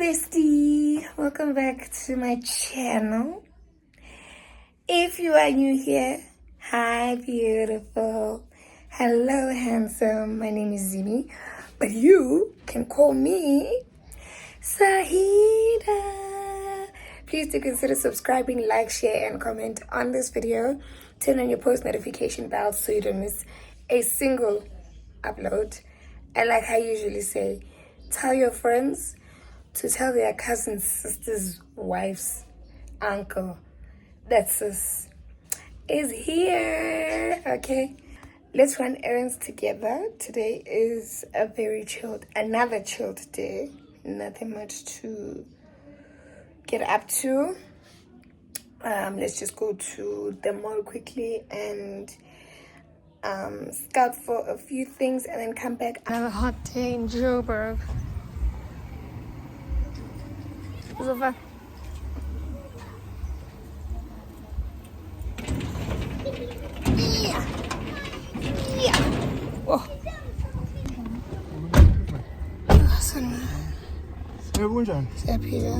bestie, welcome back to my channel. If you are new here, hi beautiful, hello handsome, my name is Zimi, but you can call me Sahida. Please do consider subscribing, like, share and comment on this video. Turn on your post notification bell so you don't miss a single upload. And like I usually say, tell your friends to tell their cousins, sisters, wives, uncle that sis is here. Okay, let's run errands together. Today is a very another chilled day. Nothing much to get up to. Let's just go to the mall quickly and scout for a few things and then come back. Another hot day in Joburg. Zova. Yeah. Oh. Siyaphila.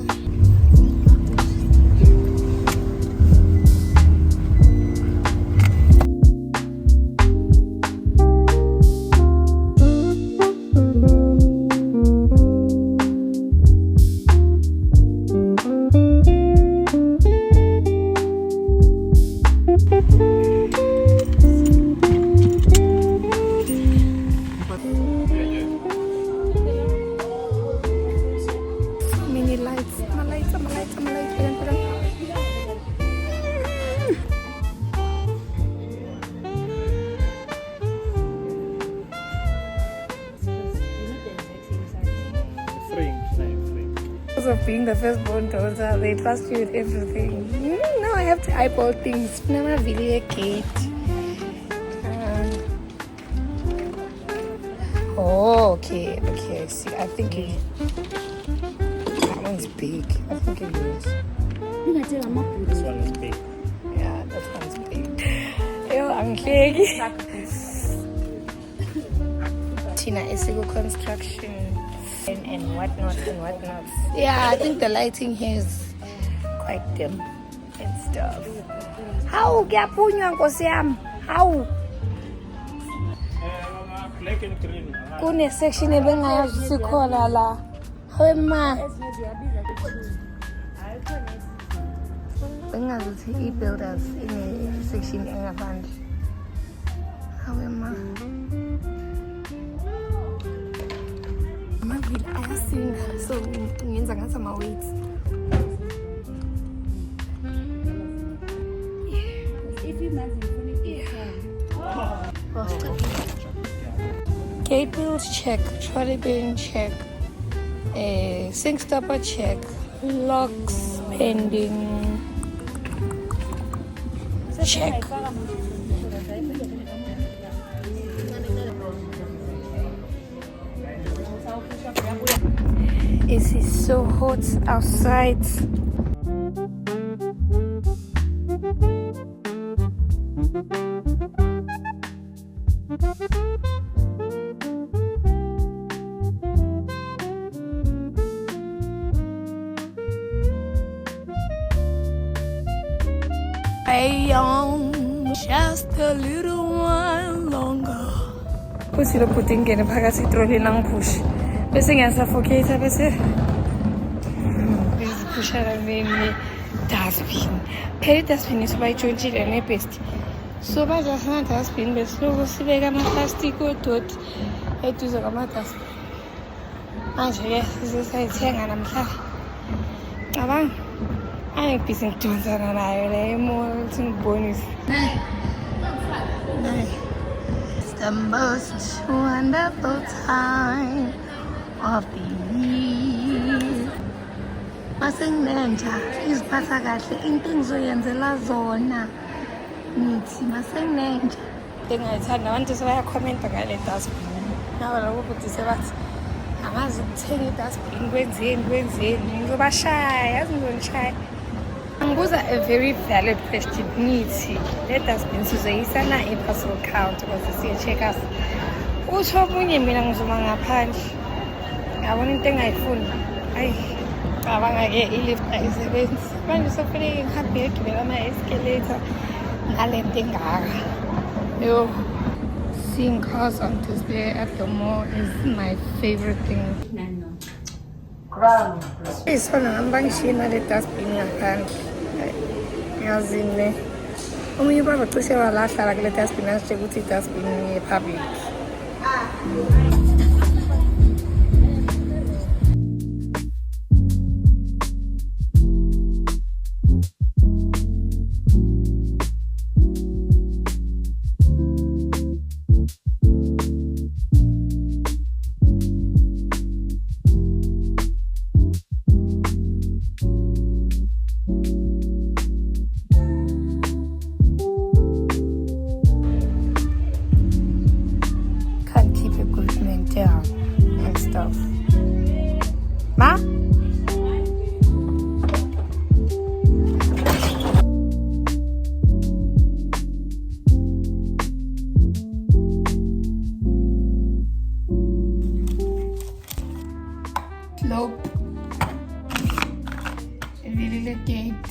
Of being the firstborn daughter, they trust you with everything. Now I have to eyeball things. Never really a kid. Okay. I see. I think that one's big. I think it is. This one is big. Yeah, that one's big. Yo, I'm clearly. Tina is a construction. And whatnot. Yeah, I think the lighting here is quite dim and stuff. How? How? Black and green. Kune section ebengayazikhola la. Hema. Bengazuthi e-builders in a section engaphandle. Hema. I sing, so ngenza ngathi ama weights. If you gate bills check, trolley bin check, sink stopper check, locks pending check. It is so hot outside. I am just a little while longer. Pusi lo puting ngene phakathi trolley lang push. Bese ngiyasuffocate bese pushara mimi dustbin. Phela dustbin isibayitshontshile nebest. So bajasana dustbin besiloko sibeka ama-plastic odoti eduze kwama-dustbin. Manje-ke sizosayithenga namhlanje. Cabanga angibhizi ngidonsana nayo le mall singibonise. It's the most wonderful time of the year. Masenginenja iziphatha kahle into engizoyenzela zona nithi masenginenja engayithanda abantu sebayakhomenta ngale dustbin nawe lokho futhi sebathi angazi ukuthenga idustbin kwenzeni ngizobashaya yazi ngizonishaya. Angibuza a very valid question nithi le dustbin sizoyisa na i-parcel count ukuze siye-check-us. Usho omunye mina ngizoma ngaphandle ngabona into engayifuni. Ayi ngicabanga-ke i-lift ayisebenzi manje sofanele ngihambe ngiyogibela ama-escalator ngale nto engaka. Yo, seeing cars on display at the mall is my favorite thing. Isona ngami bangishiye nale dustbin ngaphandle. Ngiyazini ne. Omunye ubaba cishe walahla la kule dustbin asitshela ukuthi i-dustbin ye-public. Down and stuff. Ma? Nope. Really gate.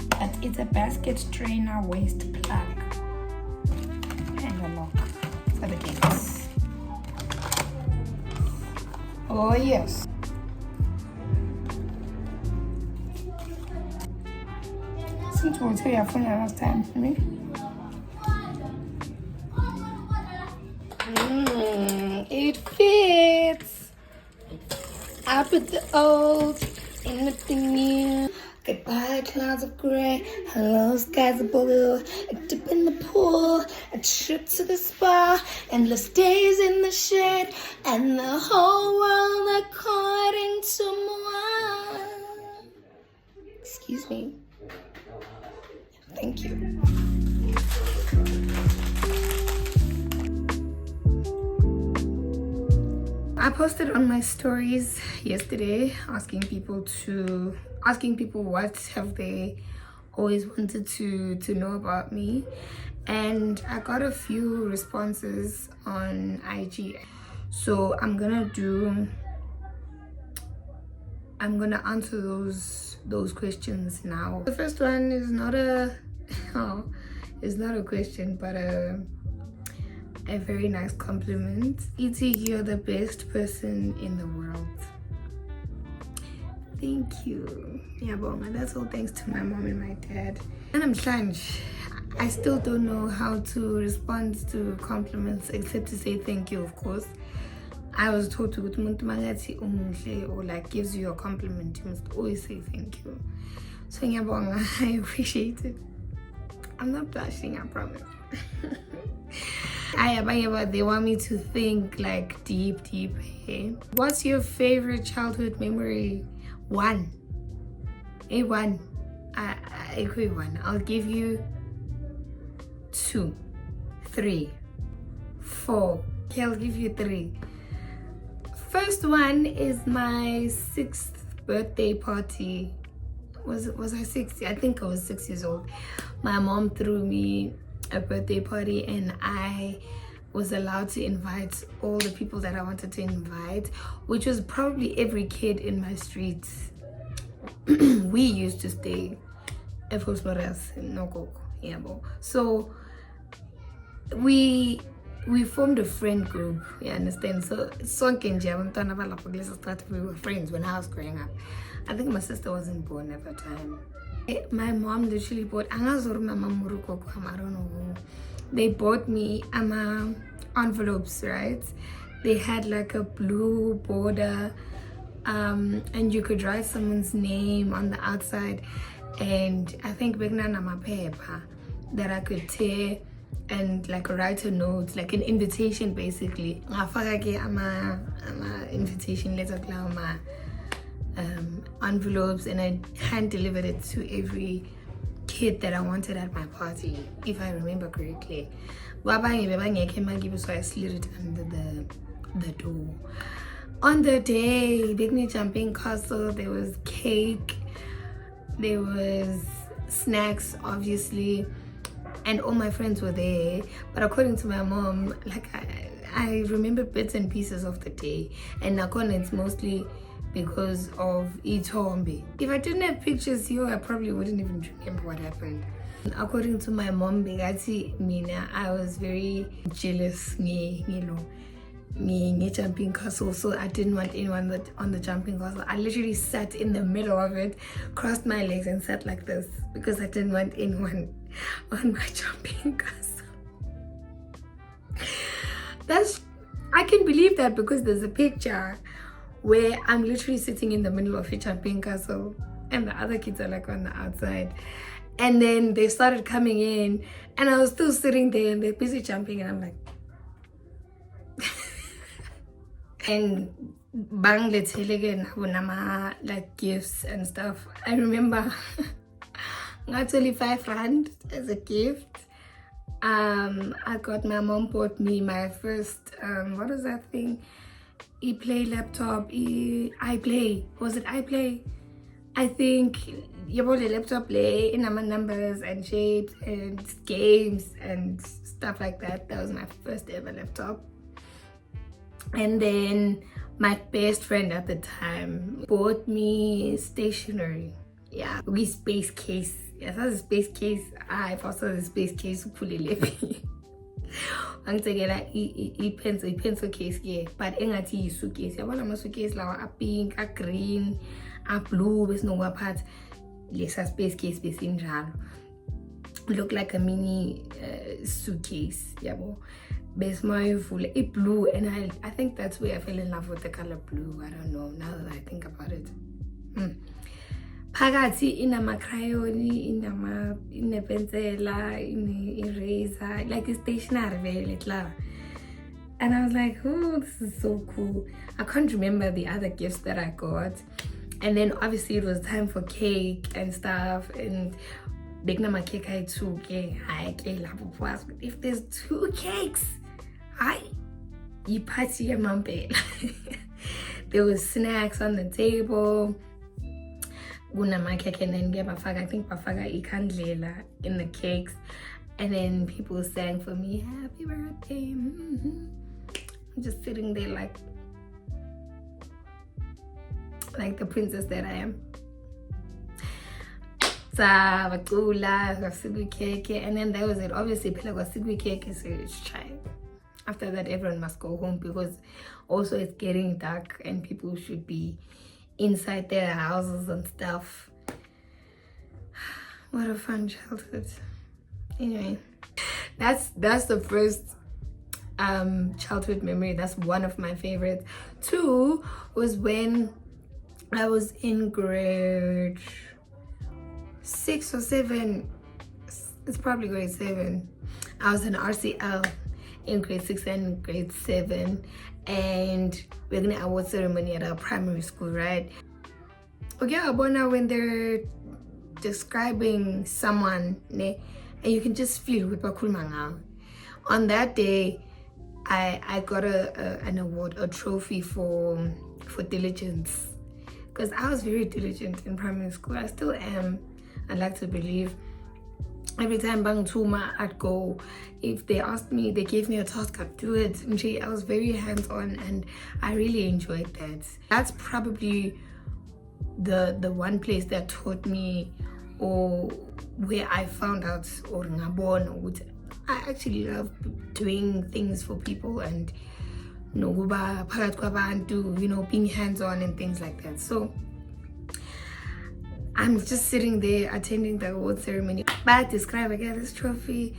But it's a basket strainer waist plug. And a lock. For the gates. Oh yes. Since we'll tell you for last time for me. It fits. I put the old in with the new. Goodbye clouds of grey, hello skies of blue. A dip in the pool, a trip to the spa, endless days in the shade, and the whole world according to moi. Excuse me. Thank you. I posted on my stories yesterday asking people what have they always wanted to know about me, and I got a few responses on IG. So I'm gonna answer those questions now. The first one is not a question, but a very nice compliment. E.T., you're the best person in the world. Thank you. Yeah, Bonga, that's all thanks to my mom and my dad. And I'm Shanj. I still don't know how to respond to compliments except to say thank you, of course. I was taught to or like gives you a compliment, you must always say thank you. So yeah, Bonga, I appreciate it. I'm not blushing, I promise. They want me to think like deep. Hey? What's your favorite childhood memory? One. I'll give you 2, 3, 4. Okay, I'll give you 3. First one is my 6th birthday party. Was I 6? I think I was 6 years old. My mom threw me a birthday party and I was allowed to invite all the people that I wanted to invite, which was probably every kid in my street. We used to stay at Flores in Nokoko. So we formed a friend group, you understand? So we were friends when I was growing up. I think my sister wasn't born at the time. My mom literally bought, I don't know, they bought me envelopes, right? They had like a blue border, and you could write someone's name on the outside, and I think my paper that I could tear and like write a note, like an invitation basically. Invitation letter, envelopes, and I hand delivered it to every kid that I wanted at my party, if I remember correctly. So I slid it under the door. On the day, big jumping castle, there was cake, there was snacks obviously, and all my friends were there. But according to my mom, like I remember bits and pieces of the day, and Nakon it's mostly because of Itombi. If I didn't have pictures here, I probably wouldn't even remember what happened. According to my mom, Mina, I was very jealous, me jumping castle, so I didn't want anyone on the jumping castle. I literally sat in the middle of it, crossed my legs and sat like this because I didn't want anyone on my jumping castle. I can believe that because there's a picture where I'm literally sitting in the middle of a jumping castle and the other kids are like on the outside. And then they started coming in and I was still sitting there and they're busy jumping and I'm like, and bang, let's again, like gifts and stuff. I remember actually 5 rand as a gift. I got, my mom bought me my first what was that thing, ePlay laptop, iPlay, was it iPlay? I think you bought a laptop play in numbers and shapes and games and stuff like that. That was my first ever laptop. And then my best friend at the time bought me stationery. Yeah, we space case. Yes, that's a space case. I also a space case. I'm taking like a pencil case, yeah. But engati suitcase. I want a suitcase like a pink, a green, a blue. There's no part. Yes, a space case. Based in general, look like a mini suitcase. Yeah, bo. Best my full a blue, and I think that's where I fell in love with the color blue. I don't know now that I think about it. Phakathi inama crayoni, ine pensela, ine eraser, like a stationery very little. And I was like, oh, this is so cool. I can't remember the other gifts that I got. And then obviously it was time for cake and stuff, and big nama cake I took. If there's 2 cakes, you party your mom. There was snacks on the table. Gunama cake, and then I think bafaga ikandlela in the cakes, and then people sang for me happy birthday. I'm just sitting there like the princess that I am. And then that was it. Obviously cake is a child. After that, everyone must go home because also it's getting dark and people should be inside their houses and stuff. What a fun childhood. Anyway, that's the first childhood memory. That's one of my favorites. 2 was when I was in grade 6 or 7. It's probably grade 7. I was in RCL in grade 6 and grade 7, and we're gonna award ceremony at our primary school, right? Okay, Abona, when they're describing someone, and you can just feel on that day, I got an award, a trophy for diligence, because I was very diligent in primary school. I still am. I like to believe. Every time Bang Tuma, I'd go. If they asked me, they gave me a task, I'd do it. And I was very hands-on, and I really enjoyed that. That's probably the one place that taught me, or where I found out, or ngabona, I actually love doing things for people, and being hands-on and things like that. So I'm just sitting there attending the award ceremony. But describe again, this trophy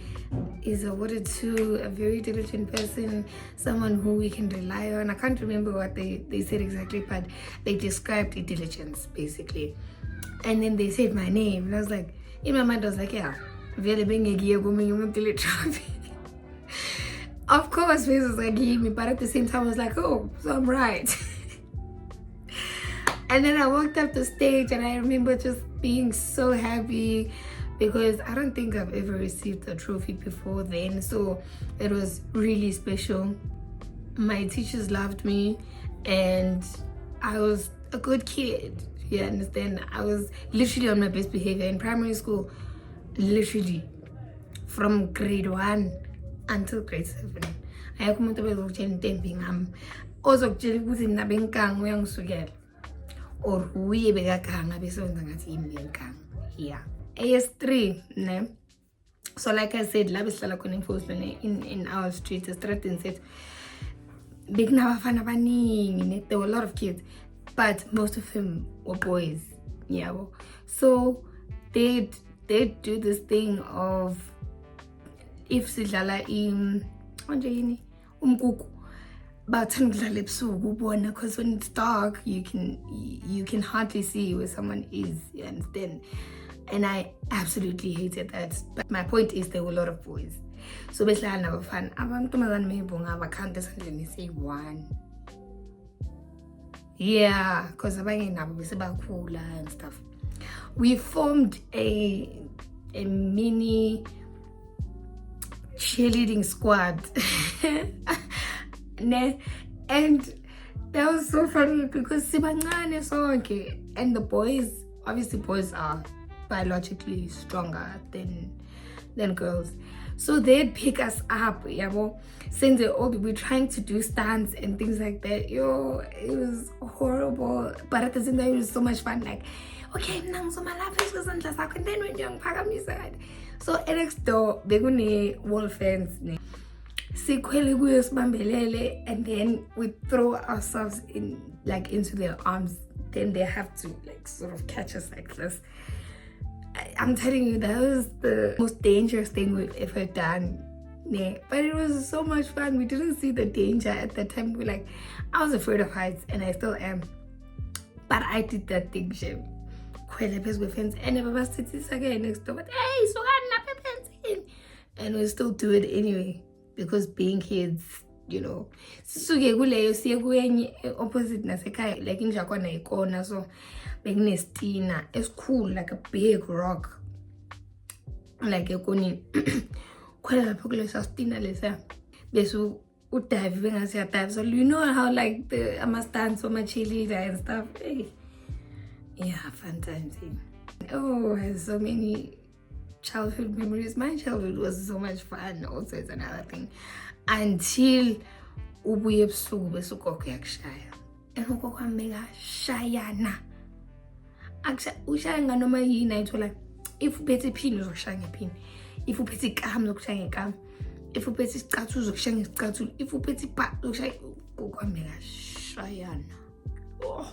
is awarded to a very diligent person, someone who we can rely on. I can't remember what they said exactly, but they described the diligence basically. And then they said my name, and I was like, in my mind I was like, yeah, trophy. Of course, faces like gave me, but at the same time I was like, oh, so I'm right. And then I walked up the stage, and I remember just being so happy because I don't think I've ever received a trophy before then. So it was really special. My teachers loved me, and I was a good kid. You understand? I was literally on my best behavior in primary school, literally from grade 1 until grade 7. ayekho umuntu obezokutshela intembi ngami ozokutshela ukuthi mina benkanga uyangisukela or uye bekaganga bese wenza ngathi yimi benkanga. Yeah. AS3 ne. So like I said, la besihlala khona eMfosweni in our street, Stratton said bekunabafana abaningi, there were a lot of kids, but most of them were boys. Yeah. So they do this thing of if sidlala manje yini umkuku bathanda ukudlala ebusuku ubona, because when it's dark you can hardly see where someone is, you understand? And I absolutely hated that. But my point is there were a lot of boys. So basically I never found amantombazane mayibonga abakhanti esandleni say one. Yeah, because abanye nabo bese bakhula and stuff. We formed a mini cheerleading squad. And that was so funny because sibancane sonke, and the boys, obviously boys are biologically stronger than girls, so they'd pick us up, since we're trying to do stunts and things like that. It was horrible, but at the same time it was so much fun. Like, okay, and then when you're side. So next door begune wall fence, and then we throw ourselves into their arms. Then they have to sort of catch us like this. I'm telling you, that was the most dangerous thing we've ever done. Yeah. But it was so much fun. We didn't see the danger at that time. I was afraid of heights, and I still am. But I did that thing, Jim. And everybody sits again next door, but hey, so and we still do it anyway, because being kids, sisuke kuleyo siye kuyenye opposite nasekhaya, like inja khona ikona, so bekunestina esikhulu, like a big rock, like ekonini khwela lapho kuleso stina lesa bese udive bengase dive. So you know how the ama-stunts or cheerleader and stuff. Hey. Yeah, fun times. Oh, I have so many childhood memories. My childhood was so much fun. Also, it's another thing. Until ubuye ebusuku bese ugogo yakushaya. And ugogo mega shayana. Ushaya nganoma yini ayithola. If uphethe iphini uzokushaya ngephini. If uphethe ikhamu uzokushaya ngekamu. If uphethe isicathulo uzokushaya ngesicathulo. If uphethe ibhaki uzokushaya. Ugogo mega shayana. Oh.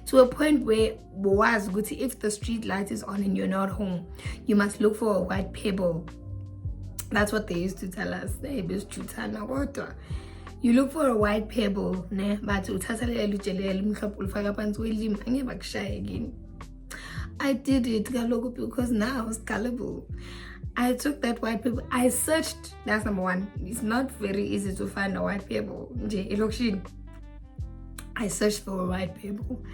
To a point where if the street light is on and you're not home, you must look for a white pebble. That's what they used to tell us. You look for a white pebble, but I did it because now I was gullible. I took that white pebble. I searched. That's number one. It's not very easy to find a white pebble. I searched for a white pebble.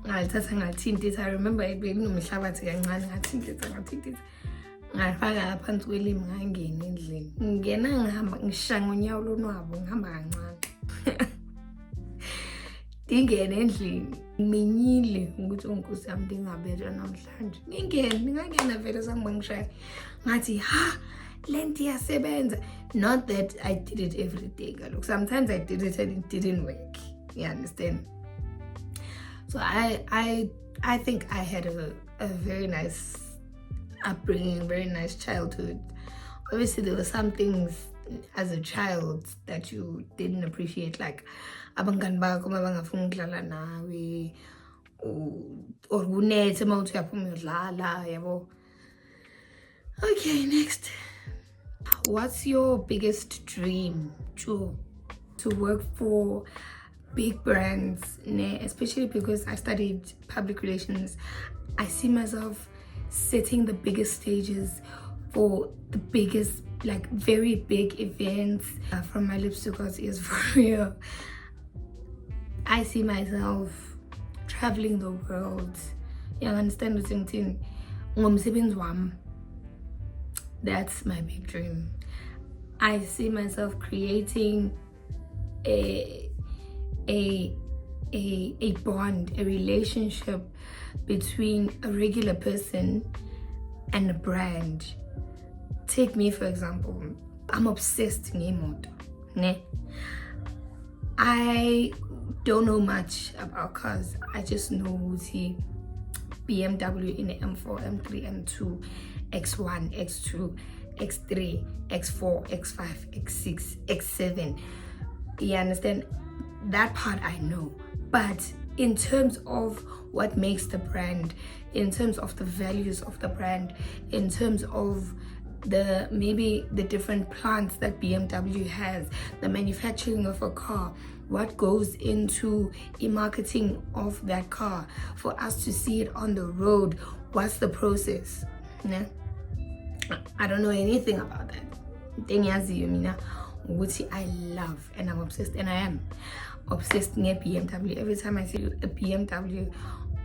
I remember it being umhlabathi kancane ngathintitha ngafaka phansi kwelimi ngangena endlini ngena ngihamba ngishaya ngonyawo lonwabo ngihamba kancane ngingena endlini minyile ukuthi unkosi yami ndingabetha namhlanje ngingena vele sangibona ngishaya ngathi lenti yasebenza. Not that I did it every day. Look, sometimes I did it and it didn't work. You understand? So I think I had a very nice upbringing, very nice childhood. Obviously there were some things as a child that you didn't appreciate, like abangani bakho mabangafuna ukudlala nawe or kunethe mawuthi uyaphuma uyodlala, yabo. Okay, next. What's your biggest dream? To work for big brands, especially because I studied public relations. I see myself setting the biggest stages for the biggest, very big events. From my lips to God's ears, for real. I see myself traveling the world. You understand what I'm saying? That's my big dream. I see myself creating a bond, a relationship between a regular person and a brand. Take me for example. I'm obsessed with motor. Ne? I don't know much about cars. I just know the BMW in the M4, M3, M2, X1, X2, X3, X4, X5, X6, X7. You understand? That part I know. But in terms of what makes the brand, in terms of the values of the brand, in terms of maybe the different plants that BMW has, the manufacturing of a car, what goes into the marketing of that car for us to see it on the road, what's the process? Yeah? I don't know anything about that. Which I love and I'm obsessed, and I am obsessed near BMW. Every time I see a BMW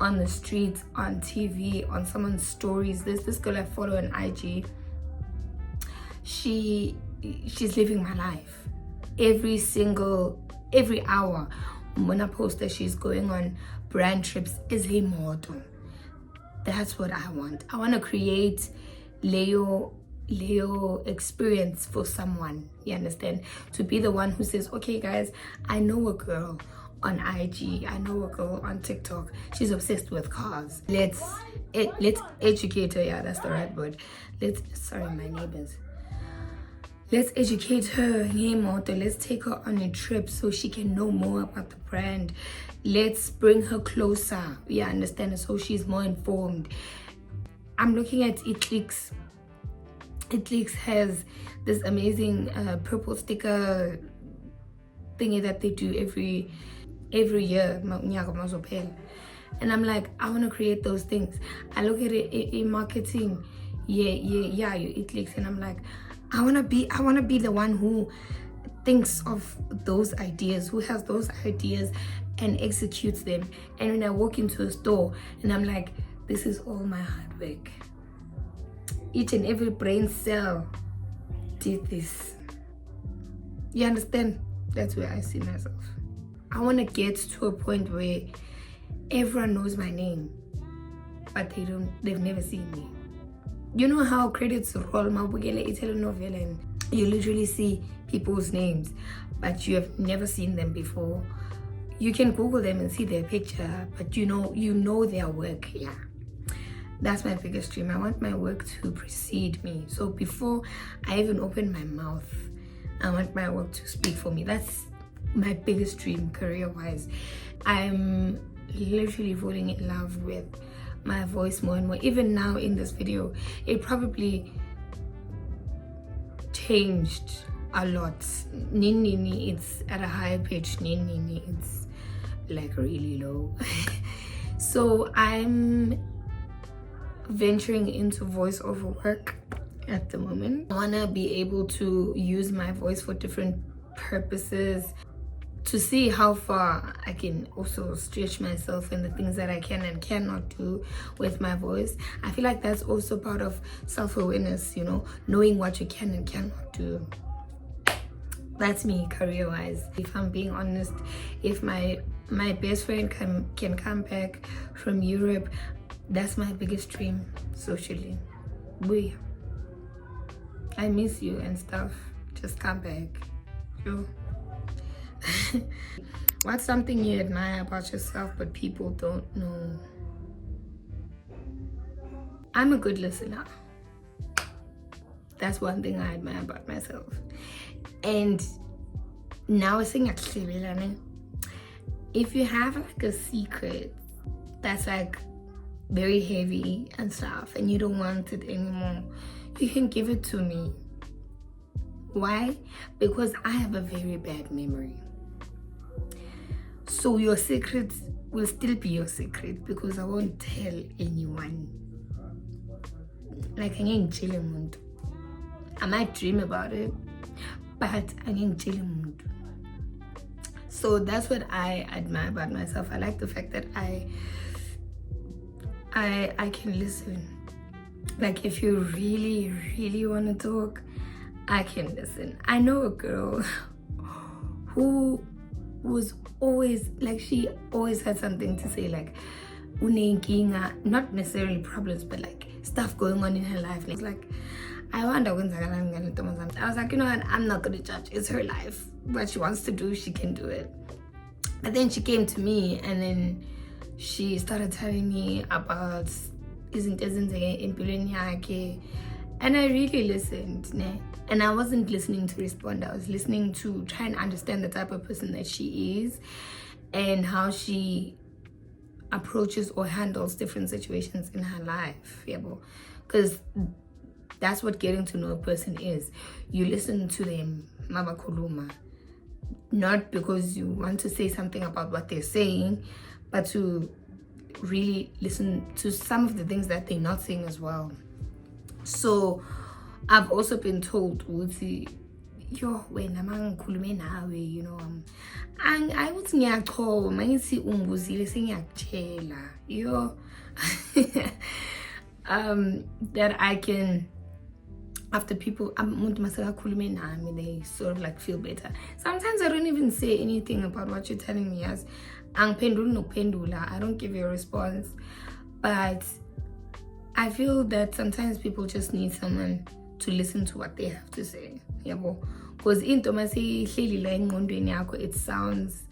on the streets, on TV, on someone's stories, there's this girl I follow on IG. She's living my life. Every hour when I post that she's going on brand trips is a model. That's what I want. I want to create Leo experience for someone, you understand? To be the one who says, okay guys, I know a girl on IG, I know a girl on TikTok, she's obsessed with cars. Let's educate her. Yeah, that's the right word. Sorry, my neighbors. Let's educate her. Let's take her on a trip so she can know more about the brand. Let's bring her closer, you understand, so she's more informed. I'm looking at Etlix. Etlix has this amazing purple sticker thingy that they do every year, and I'm like, I want to create those things. I look at it in marketing, you Etlix, and I'm like, I want to be the one who thinks of those ideas, who has those ideas and executes them. And when I walk into a store and I'm like, this is all my hard work. Each and every brain cell did this. You understand? That's where I see myself. I want to get to a point where everyone knows my name, but they've never seen me. You know how credits roll, telenovela, and you literally see people's names, but you have never seen them before. You can Google them and see their picture, but you know their work. Yeah. That's my biggest dream. I want my work to precede me. So before I even open my mouth, I want my work to speak for me. That's my biggest dream career-wise. I'm literally falling in love with my voice more and more. Even now in this video, it probably changed a lot. Nini, it's at a higher pitch. Nini, it's like really low. So I'm venturing into voiceover work at the moment. I want to be able to use my voice for different purposes, to see how far I can also stretch myself in the things that I can and cannot do with my voice. I feel like that's also part of self-awareness, knowing what you can and cannot do. That's me career-wise. If I'm being honest, if my best friend can come back from Europe, that's my biggest dream socially. I miss you and stuff. Just come back. Sure. What's something you admire about yourself but people don't know? I'm a good listener. That's one thing I admire about myself. And now if you have like a secret that's like very heavy and stuff and you don't want it anymore, you can give it to me. Why? Because I have a very bad memory. So your secret will still be your secret because I won't tell anyone. Like I might dream about it, but I ain't chilling. So that's what I admire about myself. I like the fact that I can listen. Like if you really, really want to talk, I can listen. I know a girl who was always like, she always had something to say, like not necessarily problems, but like stuff going on in her life. Like I wonder when I was like, you know what, I'm not gonna judge. It's her life. What she wants to do, she can do it. But then she came to me and then she started telling me about and I really listened, ne? And I wasn't listening to respond. I was listening to try and understand the type of person that she is and how she approaches or handles different situations in her life. Because that's what getting to know a person is. You listen to them, Mama Kuluma, not because you want to say something about what they're saying, but to really listen to some of the things that they're not saying as well. So I've also been told, yo, when I'm you know, I was nyakho, mangisi unguzile sengiyakutshela, yo, that I can, after people, they sort of like feel better. Sometimes I don't even say anything about what you're telling me as I don't give you a response, but I feel that sometimes people just need someone to listen to what they have to say. Because it sounds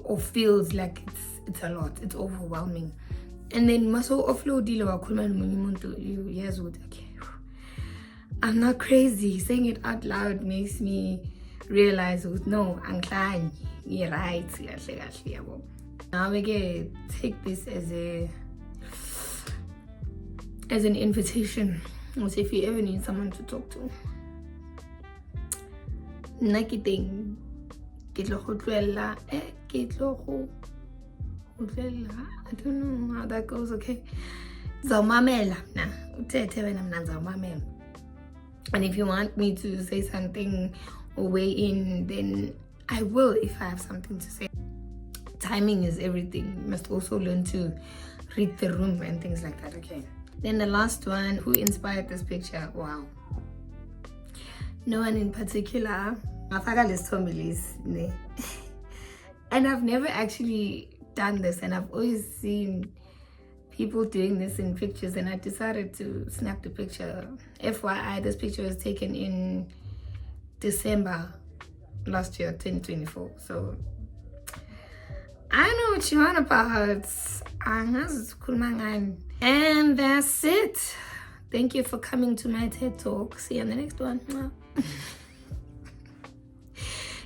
or feels like it's a lot, it's overwhelming. And then maso offload okay, I'm not crazy. Saying it out loud makes me realize, no, I'm fine. You're right. Now we can take this as an invitation. If you ever need someone to talk to, I don't know how that goes. Okay, and if you want me to say something or weigh in, then I will if I have something to say. Timing is everything. You must also learn to read the room and things like that. Okay. Then the last one, who inspired this picture? Wow. No one in particular. And I've never actually done this, and I've always seen people doing this in pictures, and I decided to snap the picture. FYI, this picture was taken in December last year, 2024. So I know what you want about. And that's it. Thank you for coming to my TED Talk. See you on the next one.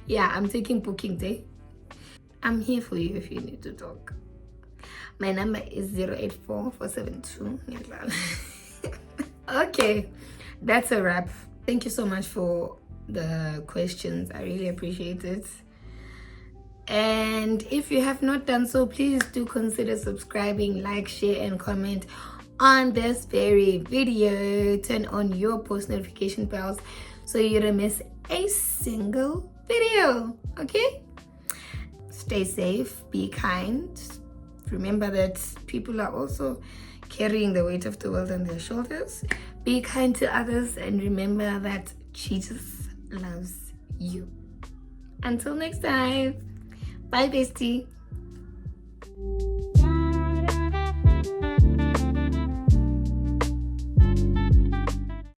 Yeah, I'm taking booking day. I'm here for you if you need to talk. My number is 084-472. Okay, that's a wrap. Thank you so much for the questions. I really appreciate it. And if you have not done so, please do consider subscribing, like, share, and comment on this very video. Turn on your post notification bells so you don't miss a single video. Okay? Stay safe, be kind. Remember that people are also carrying the weight of the world on their shoulders. Be kind to others, and remember that Jesus loves you. Until next time, bye bestie.